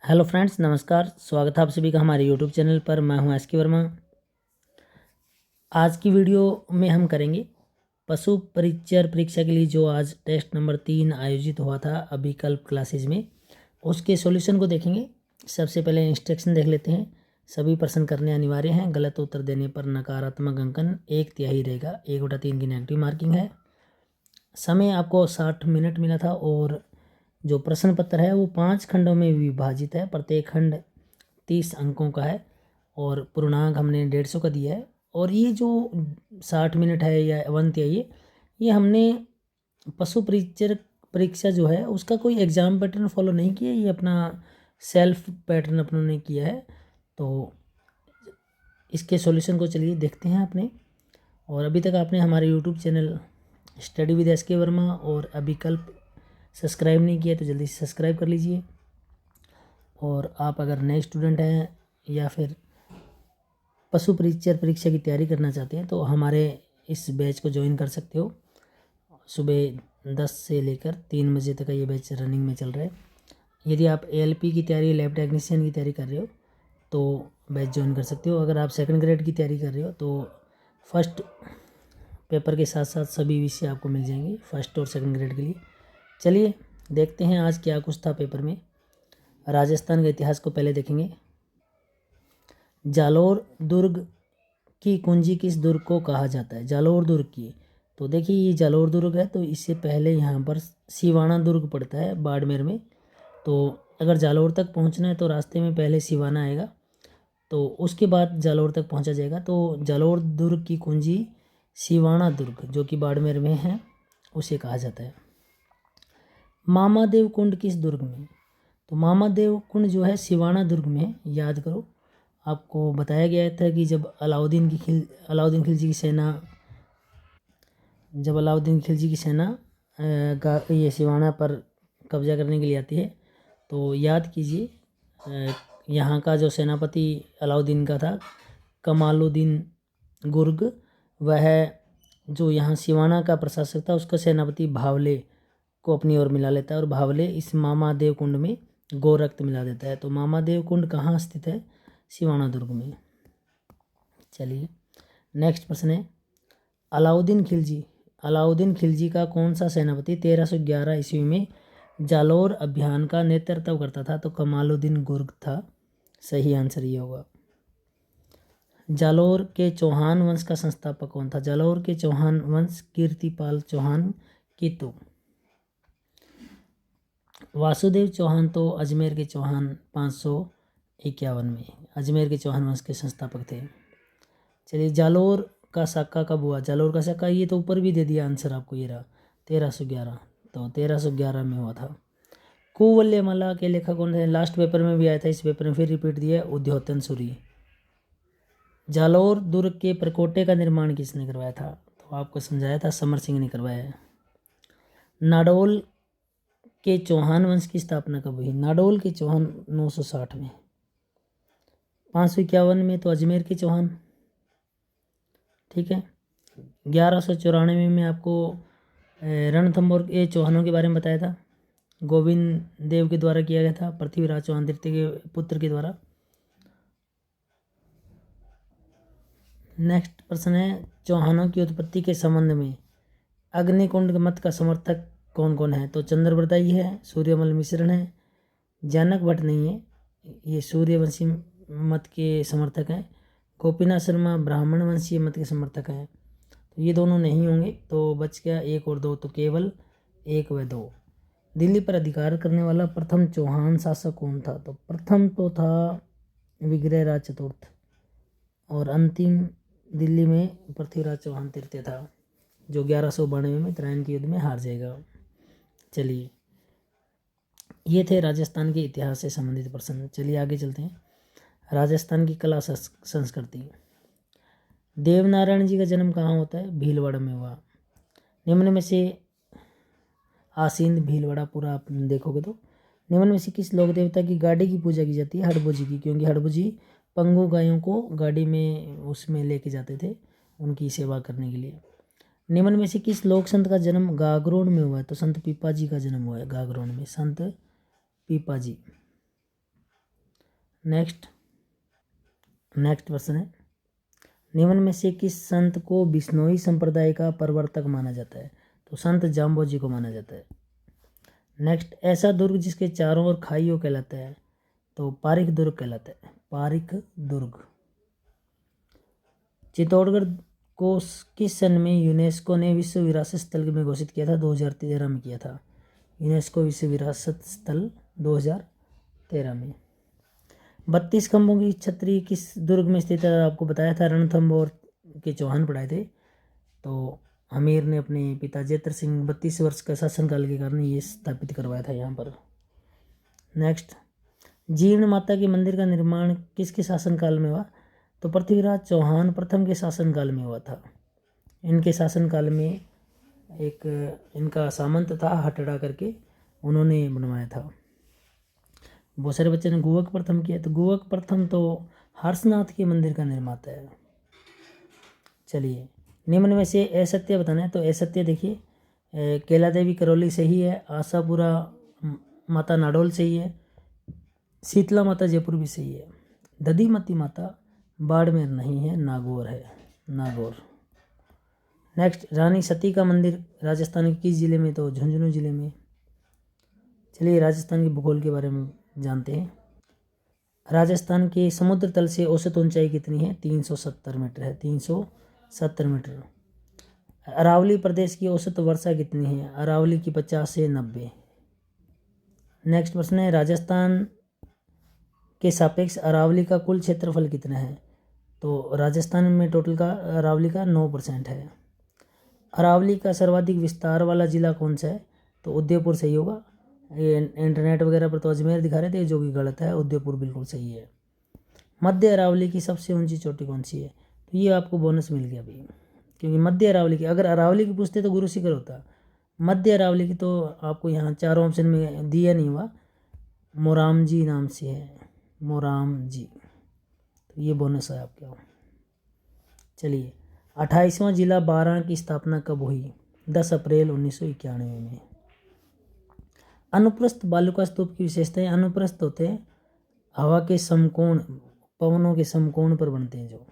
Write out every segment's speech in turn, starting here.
Hello friends, नमस्कार। स्वागत है आप सभी का हमारे यूट्यूब चैनल पर। मैं हूं एस के वर्मा। आज की वीडियो में हम करेंगे पशु परिचर परीक्षा के लिए जो आज टेस्ट नंबर 3 आयोजित हुआ था अभिकल्प क्लासेज में, उसके सॉल्यूशन को देखेंगे। सबसे पहले इंस्ट्रक्शन देख लेते हैं। सभी प्रश्न करने अनिवार्य हैं। गलत उत्तर देने पर नकारात्मक अंकन 1/3 रहेगा। 1/3 की नेगेटिव मार्किंग है। समय आपको 60 मिनट मिला था और जो प्रश्न पत्र है वो 5 खंडों में विभाजित है। प्रत्येक खंड 30 अंकों का है और पूर्णांक हमने 150 का दिया है। और ये जो 60 मिनट है या 1/3 ये हमने पशु परिचर परीक्षा जो है उसका कोई एग्ज़ाम पैटर्न फॉलो नहीं किया। ये अपना सेल्फ पैटर्न अपनों ने किया है। तो इसके सॉल्यूशन को चलिए देखते हैं अपने। और अभी तक आपने हमारे YouTube channel study with S के वर्मा और अभिकल्प सब्सक्राइब नहीं किया तो जल्दी से सब्सक्राइब कर लीजिए। और आप अगर नए स्टूडेंट हैं या फिर पशु परिचर परीक्षा की तैयारी करना चाहते हैं तो हमारे इस बैच को ज्वाइन कर सकते हो। सुबह 10 से लेकर 3 बजे तक का ये बैच रनिंग में चल रहा है। यदि आप एएलपी की तैयारी, लैब टेक्नीशियन की तैयारी कर रहे हो तो बैच ज्वाइन कर सकते हो। अगर आप सेकंड ग्रेड की तैयारी कर रहे हो तो फर्स्ट पेपर के साथ साथ सभी विषय आपको मिल जाएंगे फर्स्ट और सेकंड ग्रेड के लिए। चलिए देखते हैं आज क्या कुछ था पेपर में। राजस्थान के इतिहास को पहले देखेंगे। जालोर दुर्ग की कुंजी किस दुर्ग को कहा जाता है? जालोर दुर्ग की, तो देखिए ये जालोर दुर्ग है तो इससे पहले यहाँ पर सिवाना दुर्ग पड़ता है बाड़मेर में। तो अगर जालोर तक पहुँचना है तो रास्ते में पहले सिवाना आएगा, तो उसके बाद जालोर तक पहुँचा जाएगा। तो जालोर दुर्ग की कुंजी सिवाना दुर्ग जो कि बाड़मेर में है उसे कहा जाता है। मामादेव कुंड किस दुर्ग में? तो मामादेव कुंड जो है सिवाना दुर्ग में। याद करो, आपको बताया गया था कि जब अलाउद्दीन खिलजी की सेना ये सिवाना पर कब्जा करने के लिए आती है तो याद कीजिए यहाँ का जो सेनापति अलाउद्दीन का था कमालुद्दीन गुर्ग, वह जो यहाँ सिवाना का प्रशासक था उसका सेनापति भावले को अपनी ओर मिला लेता है और भावले इस मामादेव कुंड में गोरक्त मिला देता है। तो मामादेव कुंड कहाँ स्थित है? सिवाना दुर्ग में। चलिए नेक्स्ट प्रश्न है। अलाउद्दीन खिलजी का कौन सा सेनापति 1311 ईस्वी में जालोर अभियान का नेतृत्व करता था? तो कमालुद्दीन गुर्ग था। सही आंसर ये होगा। जालोर के चौहान वंश का संस्थापक कौन था? जालोर के चौहान वंश कीर्तिपाल चौहान कीतु। वासुदेव चौहान तो अजमेर के चौहान 551 में अजमेर के चौहान वंश के संस्थापक थे। चलिए जालोर का साका कब हुआ? जालोर का साका ये तो ऊपर भी दे दिया आंसर आपको, ये रहा 1311। तो 1311 में हुआ था। कुवल्यमाला के लेखक कौन थे? लास्ट पेपर में भी आया था, इस पेपर में फिर रिपीट दिया, उद्योतन सूरी। जालोर दुर्ग के प्रकोटे का निर्माण किसने करवाया था? तो आपको समझाया था समर सिंह ने करवाया है। नाडोल के चौहान वंश की स्थापना कब हुई? नाडोल के चौहान 960 में। 551 में तो अजमेर के चौहान। ठीक है। 1194 में आपको रणथंभौर के चौहानों के बारे में बताया था। गोविंद देव के द्वारा किया गया था, पृथ्वीराज चौहान तृतीय के पुत्र के द्वारा। नेक्स्ट प्रश्न है, चौहानों की उत्पत्ति के संबंध में अग्निकुंड मत का समर्थक कौन कौन है? तो चंद्रप्रदायी है, सूर्यमल मिश्रण है, जानक भट्ट नहीं है, ये सूर्यवंशी मत के समर्थक हैं। गोपीनाथ शर्मा ब्राह्मण वंशीय मत के समर्थक हैं। तो ये दोनों नहीं होंगे तो बच गया 1 और 2, तो केवल 1 व 2। दिल्ली पर अधिकार करने वाला प्रथम चौहान शासक कौन था? तो प्रथम तो था विग्रहराज चतुर्थ और अंतिम दिल्ली में पृथ्वीराज चौहान तृतीय था जो 1192 में त्रायन के युद्ध में हार जाएगा। चलिए ये थे राजस्थान के इतिहास से संबंधित प्रश्न। चलिए आगे चलते हैं। राजस्थान की कला संस्कृति। देवनारायण जी का जन्म कहाँ होता है? भीलवाड़ा में हुआ। निम्न में से आसीन भीलवाड़ा पूरा आप देखोगे तो निम्न में से किस लोक देवता की गाड़ी की पूजा की जाती है? हड़बोजी की, क्योंकि हड़बोजी पंगु गायों को गाड़ी में उसमें लेके जाते थे उनकी सेवा करने के लिए। निम्न में से किस लोक संत का जन्म गागरोन में हुआ है? तो संत पीपा जी का जन्म हुआ है गागरोन में, संत पीपा जी। नेक्स्ट प्रश्न है, निम्न में से किस संत को बिश्नोई संप्रदाय का प्रवर्तक माना जाता है? तो संत जाम्बोजी को माना जाता है। नेक्स्ट, ऐसा दुर्ग जिसके चारों ओर खाइयों कहलाता है? तो पारिक दुर्ग कहलाता है, पारिक दुर्ग। चित्तौड़गढ़ को किस सन में यूनेस्को ने विश्व विरासत स्थल में घोषित किया था? 2013 में किया था। यूनेस्को विश्व विरासत स्थल 2013 में। 32 खंभों की छतरी किस दुर्ग में स्थित है? आपको बताया था, रणथंभौर के चौहान पढ़ाए थे। तो हमीर ने अपने पिता जेतर सिंह 32 वर्ष का शासनकाल के कारण ये स्थापित करवाया था यहाँ पर। नेक्स्ट, जीर्ण माता के मंदिर का निर्माण किसके शासनकाल में हुआ? तो पृथ्वीराज चौहान प्रथम के शासनकाल में हुआ था। इनके शासनकाल में एक इनका सामंत था हटड़ा करके, उन्होंने बनवाया था। बहुत सारे बच्चे ने गोवक प्रथम किया, तो गोवक प्रथम तो हर्षनाथ के मंदिर का निर्माता है। चलिए, निम्न में से असत्य बताना है। तो असत्य देखिए, कैला देवी करौली सही है, आशापुरा माता नाडोल सही है, शीतला माता जयपुर भी सही है, दधीमती माता बाड़मेर नहीं है, नागौर है, नागौर। नेक्स्ट, रानी सती का मंदिर राजस्थान के किस जिले में? तो झुंझुनू जिले में। चलिए, राजस्थान के भूगोल के बारे में जानते हैं। राजस्थान के समुद्र तल से औसत ऊंचाई कितनी है? 370 मीटर है, 370 मीटर। अरावली प्रदेश की औसत वर्षा कितनी है? अरावली की 50 से 90। नेक्स्ट प्रश्न है, राजस्थान के सापेक्ष अरावली का कुल क्षेत्रफल कितना है? तो राजस्थान में टोटल का अरावली का 9% है। अरावली का सर्वाधिक विस्तार वाला जिला कौन सा है? तो उदयपुर सही होगा। ये इंटरनेट वगैरह पर तो अजमेर दिखा रहे थे, जो कि गलत है, उदयपुर बिल्कुल सही है। मध्य अरावली की सबसे ऊंची चोटी कौन सी है? तो ये आपको बोनस मिल गया अभी, क्योंकि मध्य अरावली की, अगर अरावली की पूछते तो गुरु शिखर होता। मध्य अरावली की तो आपको यहाँ चारों ऑप्शन में दिया नहीं हुआ, मोरामजी नाम से है, मोरामजी, तो ये बोनस है आपके। चलिए, 28वां जिला बारां की स्थापना कब हुई? 10 अप्रैल 1991 में। अनुप्रस्थ बालुका स्तूप की विशेषताएं, अनुप्रस्थ होते हैं हवा के समकोण, पवनों के समकोण पर बनते हैं। जो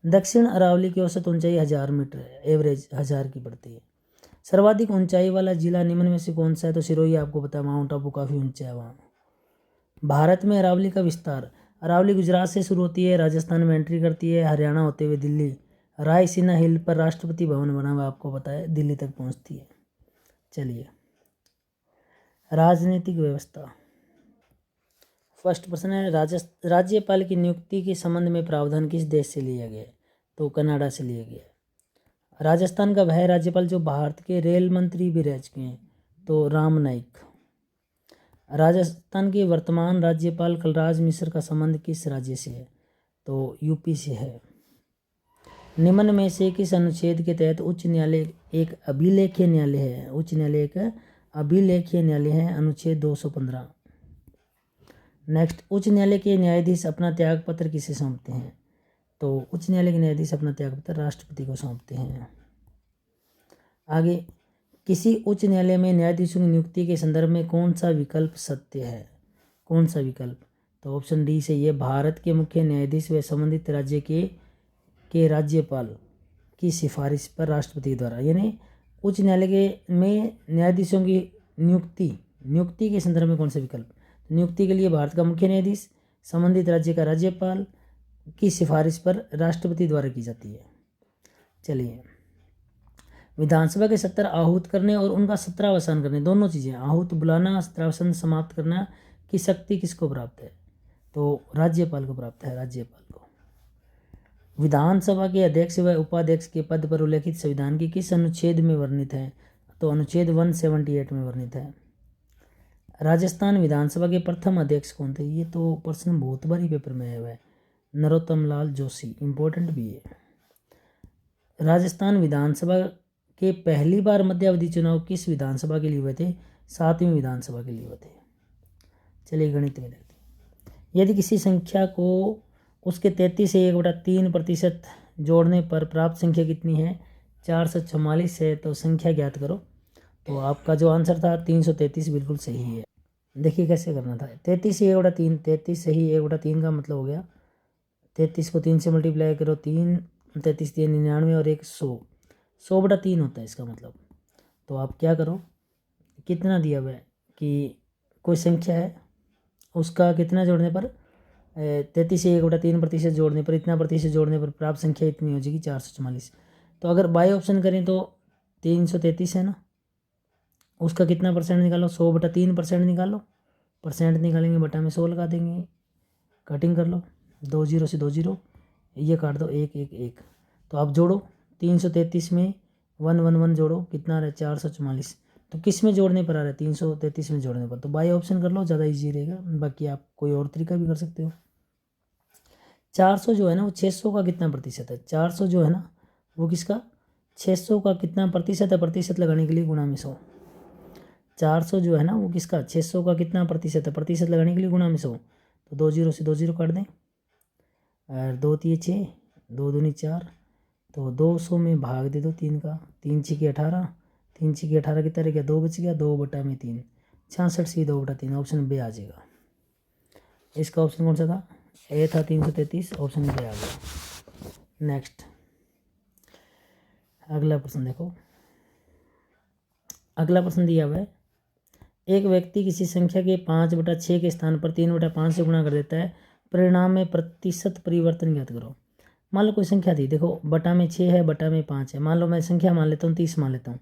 दक्षिण अरावली की औसत ऊंचाई 1000 मीटर है, एवरेज 1000 की पड़ती है। सर्वाधिक ऊंचाई वाला जिला निम्न में से कौन सा है? तो सिरोही आपको पता है, माउंट आबू काफ़ी ऊंचा है वहाँ। भारत में अरावली का विस्तार, अरावली गुजरात से शुरू होती है, राजस्थान में एंट्री करती है, हरियाणा होते हुए दिल्ली, रायसीना हिल पर राष्ट्रपति भवन बना हुआ आपको पता है, दिल्ली तक पहुँचती है। चलिए, राजनीतिक व्यवस्था। फर्स्ट प्रश्न है, राज्यपाल की नियुक्ति के संबंध में प्रावधान किस देश से लिया गया? तो कनाडा से लिया गया। राजस्थान का वह राज्यपाल जो भारत के रेल मंत्री भी रह चुके हैं? तो राम नाईक। राजस्थान के वर्तमान राज्यपाल कलराज मिश्र का संबंध किस राज्य से है? तो यूपी से है। निम्न में से किस अनुच्छेद के तहत उच्च न्यायालय एक अभिलेखीय न्यायालय है? उच्च न्यायालय एक अभिलेखीय न्यायालय है, अनुच्छेद 215। नेक्स्ट, उच्च न्यायालय के न्यायाधीश अपना त्यागपत्र किसे सौंपते हैं? तो उच्च न्यायालय के न्यायाधीश अपना त्यागपत्र राष्ट्रपति को सौंपते हैं। आगे, किसी उच्च न्यायालय में न्यायाधीशों की नियुक्ति के संदर्भ में कौन सा विकल्प सत्य है? कौन सा विकल्प? तो ऑप्शन डी सही है, भारत के मुख्य न्यायाधीश व संबंधित राज्य के राज्यपाल की सिफारिश पर राष्ट्रपति द्वारा। यानी उच्च न्यायालय में न्यायाधीशों की नियुक्ति के संदर्भ में कौन सा विकल्प? नियुक्ति के लिए भारत का मुख्य न्यायाधीश, संबंधित राज्य का राज्यपाल की सिफारिश पर राष्ट्रपति द्वारा की जाती है। चलिए, विधानसभा के सत्र आहूत करने और उनका सत्रावसान करने, दोनों चीज़ें, आहूत बुलाना, सत्रावसान समाप्त करना की शक्ति किसको प्राप्त है? तो राज्यपाल को प्राप्त है, राज्यपाल को। विधानसभा के अध्यक्ष व उपाध्यक्ष के पद पर उल्लेखित संविधान के किस अनुच्छेद में वर्णित है? तो अनुच्छेद 178 में वर्णित है। राजस्थान विधानसभा के प्रथम अध्यक्ष कौन थे? ये तो प्रश्न बहुत बारी पेपर में आया हुआ है, नरोत्तम लाल जोशी, इंपॉर्टेंट भी है। राजस्थान विधानसभा के पहली बार मध्यावधि चुनाव किस विधानसभा के लिए हुए थे? 7वीं विधानसभा के लिए हुए थे। चलिए, गणित में देखते हैं। यदि किसी संख्या को उसके 33 से 1/3% जोड़ने पर प्राप्त संख्या कितनी है? 444 है। तो संख्या ज्ञात करो। तो आपका जो आंसर था 333 बिल्कुल सही है। देखिए कैसे करना था। 33 से 1/3, 33 से ही 1/3 का मतलब हो गया 33 को 3 से मल्टीप्लाई करो, 3 33 3 99 और 1 100, 100/3 होता है इसका मतलब। तो आप क्या करो, कितना दिया हुआ है कि कोई संख्या है उसका कितना जोड़ने पर 33 से 1/3% जोड़ने पर, इतना प्रतिशत जोड़ने पर प्राप्त संख्या इतनी हो जाएगी 444। तो अगर बाई ऑप्शन करें तो 333 है ना, उसका कितना परसेंट निकालो, 100/3% निकालो, परसेंट निकालेंगे बटा में 100 लगा देंगे, कटिंग कर लो, 2 0 से 2 0, ये काट दो 1 1 1। तो आप जोड़ो 333 में 1 1 1 जोड़ो, कितना आ रहा है 444। तो किस में जोड़ने पर आ रहा है 333 में जोड़ने पर, तो बाई ऑप्शन कर लो, ज़्यादा इजी रहेगा। बाकी आप कोई और तरीका भी कर सकते हो। 400 जो है ना वो 600 का कितना प्रतिशत है, 400 जो है ना वो किसका 600 का कितना प्रतिशत है, प्रतिशत लगाने के लिए गुणा में 100। 400 जो है ना वो किसका 600 का कितना प्रतिशत है, प्रतिशत लगाने के लिए गुणा में 100। तो 2 0 से 2 0 काट दें, और 2 3 6, 2 दूनी 4, तो 200 में भाग दे दो 3 का, 3 6 18, 3 6 18 कितना रह गया 2 बच गया, 2/3, 66 से 2/3, ऑप्शन बे आ जाएगा। इसका ऑप्शन कौन सा था, ए था 333, ऑप्शन बे आ गया। नेक्स्ट अगला प्रश्न देखो, अगला प्रश्न दिया हुआ है, एक व्यक्ति किसी संख्या के 5/6 के स्थान पर 3/5 से गुणा कर देता है, परिणाम में प्रतिशत परिवर्तन ज्ञात करो। मान लो कोई संख्या थी, देखो बटा में 6 है, बटा में 5 है, मान लो मैं संख्या मान लेता हूँ 30 मान लेता हूँ।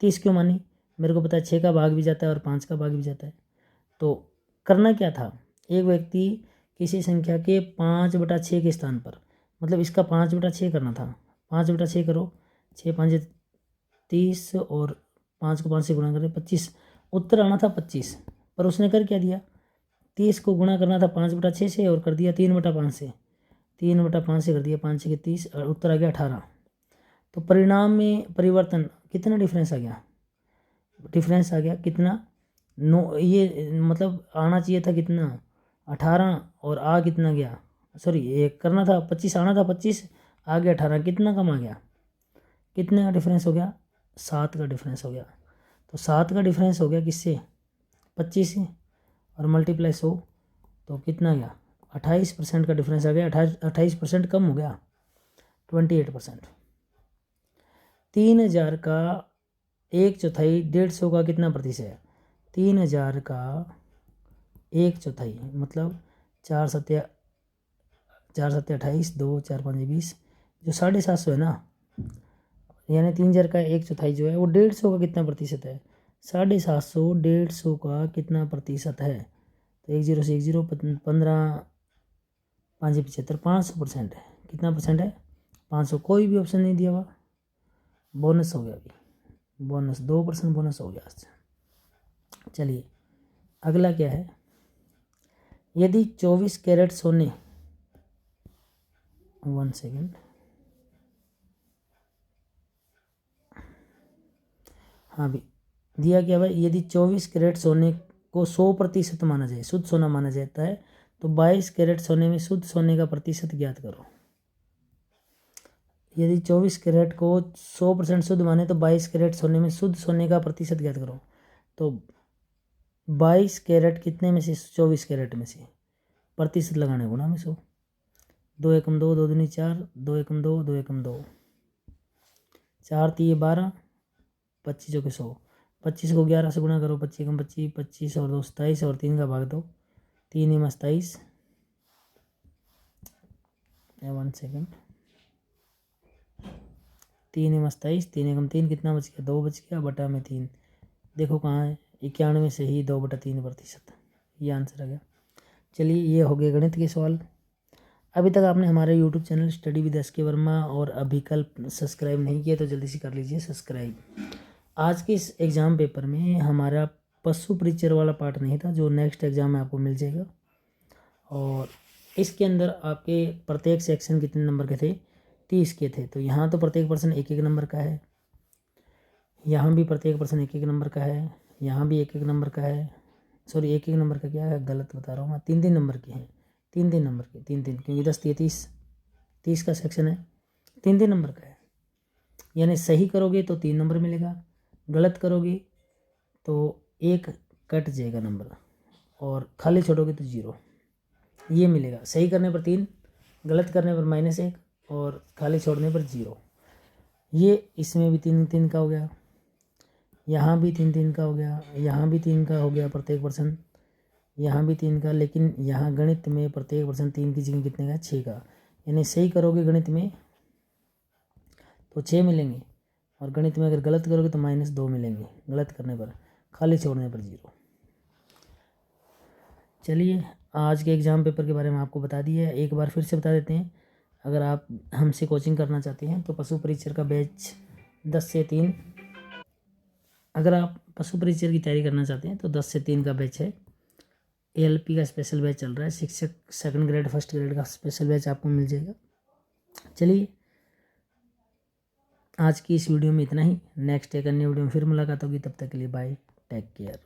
30 क्यों मानी, मेरे को पता है 6 का भाग भी जाता है और 5 का भाग भी जाता है। तो करना क्या था, एक व्यक्ति किसी संख्या के 5/6 के स्थान पर, मतलब इसका 5/6 करना था, 5/6 करो, 6 5 30 और 5 को 5 से गुणा करें 25, उत्तर आना था 25, पर उसने कर क्या दिया, 30 को गुणा करना था 5/6 से और कर दिया 3/5 से, 3/5 से कर दिया 5 6 30 और उत्तर आ गया 18। तो परिणाम में परिवर्तन कितना डिफरेंस आ गया, डिफरेंस आ गया कितना 9, ये मतलब आना चाहिए था कितना 18 और आ कितना गया, सॉरी ये करना था 25, आना था 25, आ गया 18, कितना कम आ गया, कितने का डिफरेंस हो गया 7 का डिफरेंस हो गया। तो 7 का डिफरेंस हो गया किससे 25 से, और मल्टीप्लाई 100, तो कितना गया 28% का डिफरेंस आ गया, 28% कम हो गया 28%। 3000 का 1/4 150 का कितना प्रतिशत है, 3000 का 1/4 मतलब 4 7 28, 2 4 5 20, जो 750 है ना, यानी 3000 का 1/4 जो है वो 150 का कितना प्रतिशत है, 750 150 का कितना प्रतिशत है। तो 1 0 से 1 0, 15 5 75, 500% है, कितना परसेंट है 500। कोई भी ऑप्शन नहीं दिया हुआ, बोनस हो गया अभी, बोनस 2% बोनस हो गया आज। चलिए अगला क्या है, यदि 24 कैरेट सोने, 1 सेकेंड, हाँ भी दिया क्या भाई, यदि 24 कैरेट सोने को 100% माना जाए, शुद्ध सोना माना जाता है, तो 22 कैरेट सोने में शुद्ध सोने का प्रतिशत ज्ञात करो। यदि 24 कैरेट को 100% शुद्ध माने तो 22 कैरेट सोने में शुद्ध सोने का प्रतिशत ज्ञात करो। तो 22 कैरेट कितने में से 24 कैरेट में से, प्रतिशत लगाने गुणा में 100, 2 एकम 2, 2 दूनी 4, 2 एकम 2, 2 एकम 2, 4 3 12, 25 के 100, 25 को 11 से गुणा करो, 25 एकम 25, 25 और 2 27 और 3 का भाग दो, 3 में 27, 1 सेकेंड, 3 में 27, 3 एकम 3 कितना बच गया 2 बच गया, बटा में 3, देखो कहाँ है 91 से ही 2/3%, ये आंसर आ गया। चलिए ये हो गए गणित के सवाल। अभी तक आपने हमारे YouTube channel study with SK. Verma और अभिकल्प सब्सक्राइब नहीं किया तो जल्दी से कर लीजिए सब्सक्राइब। आज के इस एग्ज़ाम पेपर में हमारा पशु परिचय वाला पार्ट नहीं था, जो नेक्स्ट एग्ज़ाम में आपको मिल जाएगा। और इसके अंदर आपके प्रत्येक सेक्शन कितने नंबर के थे, 30 के थे। तो यहाँ तो प्रत्येक पर्सन 1 1 नंबर का है, यहाँ भी प्रत्येक पर्सन 1 1 नंबर का है, यहाँ भी 1 1 नंबर का है, सॉरी 1 1 नंबर का क्या है, गलत बता रहा हूँ मैं, 3 3 नंबर के हैं, 3 3 नंबर के, 3 3, क्योंकि 10 30 का सेक्शन है, 3 3 नंबर का है। यानी सही करोगे तो 3 नंबर मिलेगा, गलत करोगे तो 1 कट जाएगा नंबर, और खाली छोड़ोगे तो 0, ये मिलेगा। सही करने पर 3, गलत करने पर -1 और खाली छोड़ने पर 0। ये इसमें भी 3 3 का हो गया, यहाँ भी 3 3 का हो गया, यहाँ भी 3 का हो गया प्रत्येक पर्सन, यहाँ भी 3 का। लेकिन यहाँ गणित में प्रत्येक पर्सन 3 की जगह कितने का, 6 का। यानी सही करोगे गणित में तो 6 मिलेंगे, और गणित में अगर गलत करोगे तो -2 मिलेंगे गलत करने पर, खाली छोड़ने पर 0। चलिए आज के एग्ज़ाम पेपर के बारे में आपको बता दिया है, एक बार फिर से बता देते हैं। अगर आप हमसे कोचिंग करना चाहते हैं तो पशु परीक्षर का बैच 10 से 3, अगर आप पशु परीक्षर की तैयारी करना चाहते हैं तो 10 से 3 का बैच है। ALP का स्पेशल बैच चल रहा है, शिक्षक 2nd ग्रेड 1st ग्रेड का स्पेशल बैच आपको मिल जाएगा। चलिए आज की इस वीडियो में इतना ही, नेक्स्ट एक अन्य वीडियो में फिर मुलाकात होगी, तब तक के लिए बाय, टेक केयर।